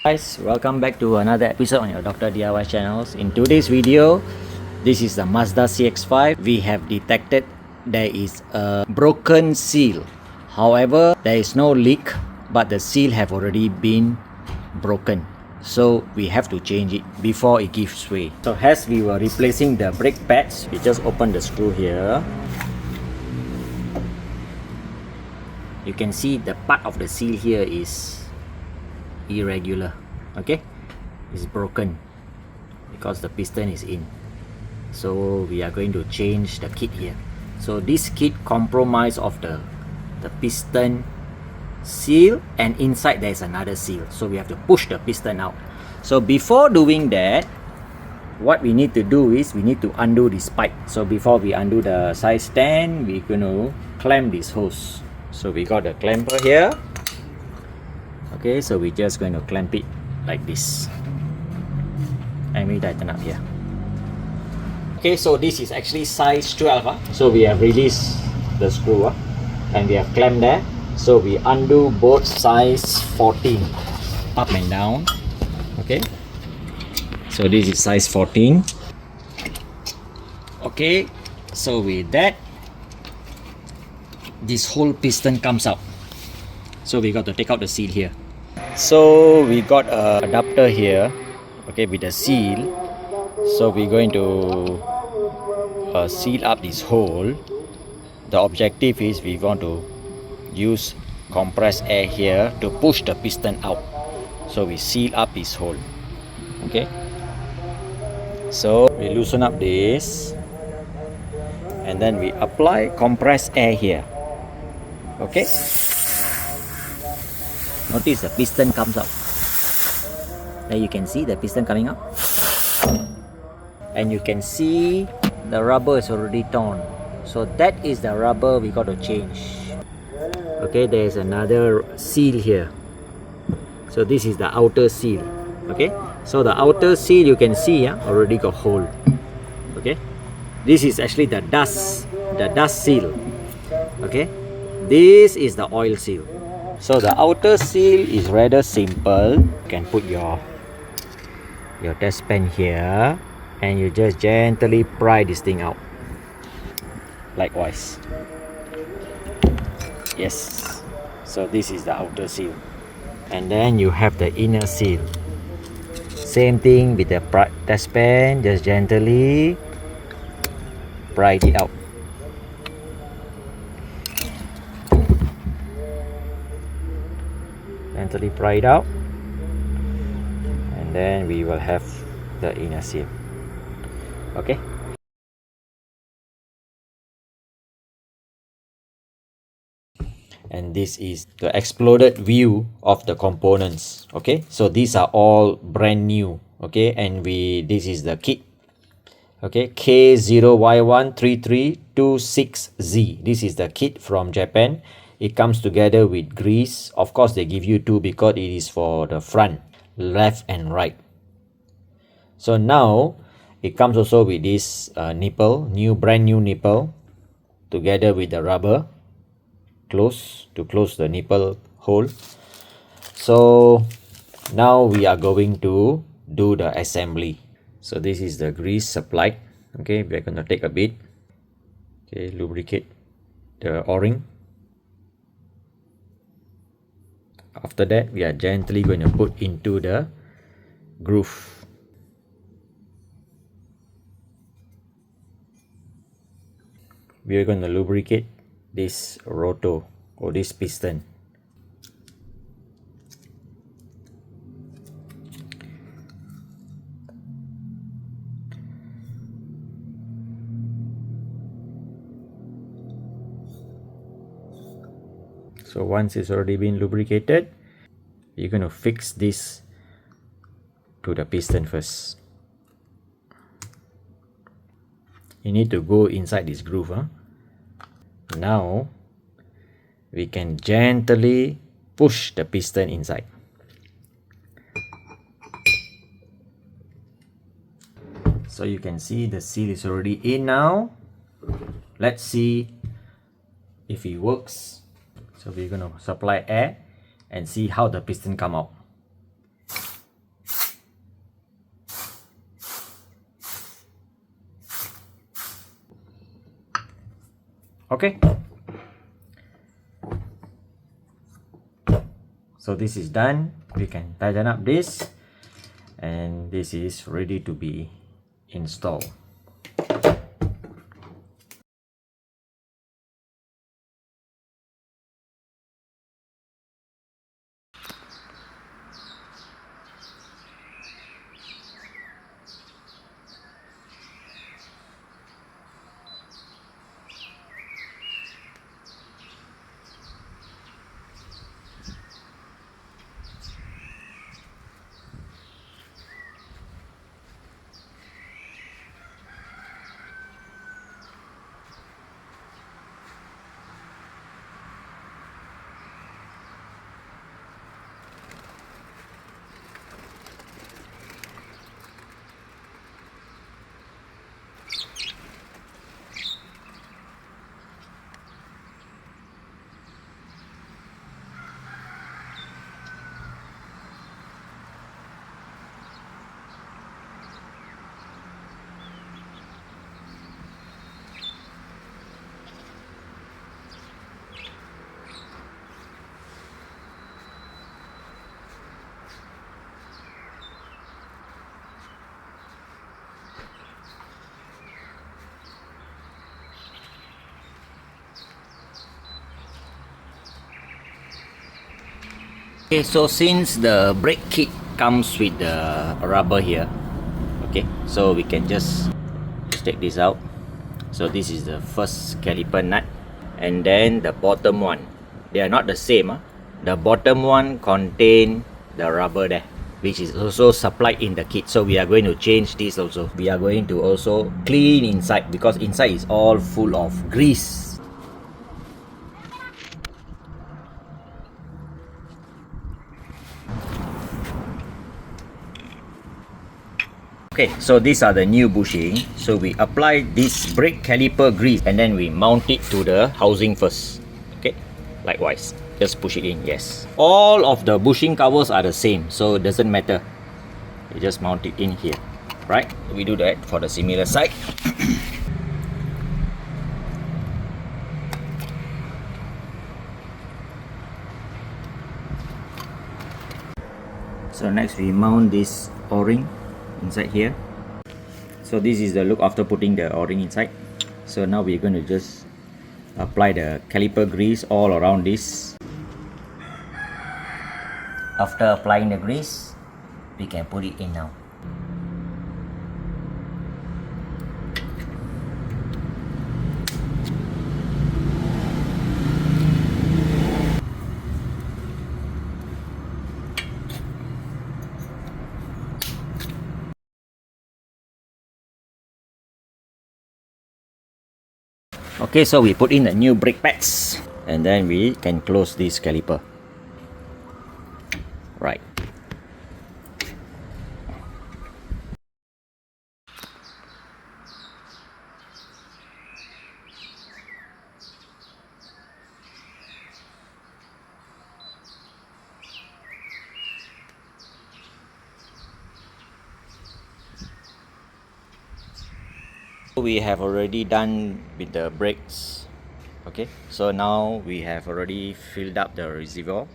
Guys, welcome back to another episode on your Dr. DIY channels. In today's video, this is the Mazda CX5. We have detected there is a broken seal. However, there is no leak, but the seal have already been broken. So we have to change it before it gives way. So as we were replacing the brake pads, we just open the screw here. You can see the part of the seal here is irregular. Okay, it's broken because the piston is in. So we are going to change the kit here. So this kit compromise of the piston seal, and inside there is another seal, so we have to push the piston out. So before doing that, what we need to do is we need to undo this pipe. So before we undo the side stand, we're going to clamp this hose. So we got the clamper here. Okay, so we're just going to clamp it like this, and we tighten up here. Okay, so this is actually size 12. So we have released the screw and we have clamped there. So we undo both size 14, up and down. Okay, so this is size 14. Okay, so with that, this whole piston comes out. So we got to take out the seal here. So we got a adapter here, okay, with the seal. So we're going to seal up this hole. The objective is we want to use compressed air here to push the piston out. So we seal up this hole. Okay, so we loosen up this and then we apply compressed air here. Okay, notice the piston comes out. There you can see the piston coming out, and you can see the rubber is already torn. So that is the rubber we got to change. Okay, there is another seal here. So this is the outer seal. Okay, so the outer seal you can see already got hole. Okay, this is actually the dust seal. Okay, this is the oil seal. So the outer seal is rather simple. You can put your test pen here and you just gently pry this thing out. Likewise. Yes. So this is the outer seal. And then you have the inner seal. Same thing with the test pen, just gently pry it out. Gently pry it out, and then we will have the inner seal. Okay, and this is the exploded view of the components. Okay, so these are all brand new. Okay, and this is the kit. Okay, K0Y13326Z. This is the kit from Japan. It comes together with grease. Of course, they give you two because it is for the front, left and right. So now it comes also with this nipple, brand new nipple, together with the rubber to close the nipple hole. So now we are going to do the assembly. So this is the grease supplied. Okay, we are going to take a bit. Okay, lubricate the O-ring. After that, we are gently going to put into the groove. We are going to lubricate this rotor or this piston. So once it's already been lubricated, you're going to fix this to the piston first. You need to go inside this groove. Now we can gently push the piston inside. So you can see the seal is already in now. Let's see if it works. So we're going to supply air and see how the piston come out. Okay, so this is done. We can tighten up this, and this is ready to be installed. Okay, so since the brake kit comes with the rubber here, okay, so we can just take this out. So this is the first caliper nut, and then the bottom one, they are not the same. The bottom one contain the rubber there, which is also supplied in the kit. So we are going to change this also. We are going to also clean inside, because inside is all full of grease. Okay, so these are the new bushing. So we apply this brake caliper grease, and then we mount it to the housing first. Okay, likewise, just push it in. Yes, all of the bushing covers are the same, so it doesn't matter. You just mount it in here, right? We do that for the similar side. So next we mount this O-ring inside here. So this is the look after putting the O-ring inside. So now we're going to just apply the caliper grease all around this. After applying the grease, we can put it in now. Okay, so we put in the new brake pads, and then we can close this caliper. Right. We have already done with the brakes. Okay, so now we have already filled up the reservoir,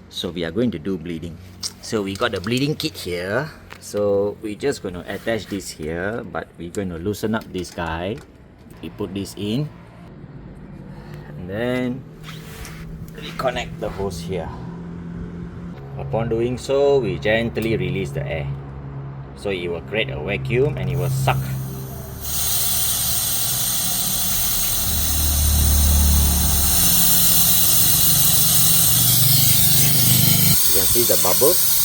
so we are going to do bleeding. So we got the bleeding kit here, so we're just going to attach this here, but we're going to loosen up this guy. We put this in, and then reconnect the hose here. Upon doing so, we gently release the air, so it will create a vacuum and it will suck. You can see the bubbles.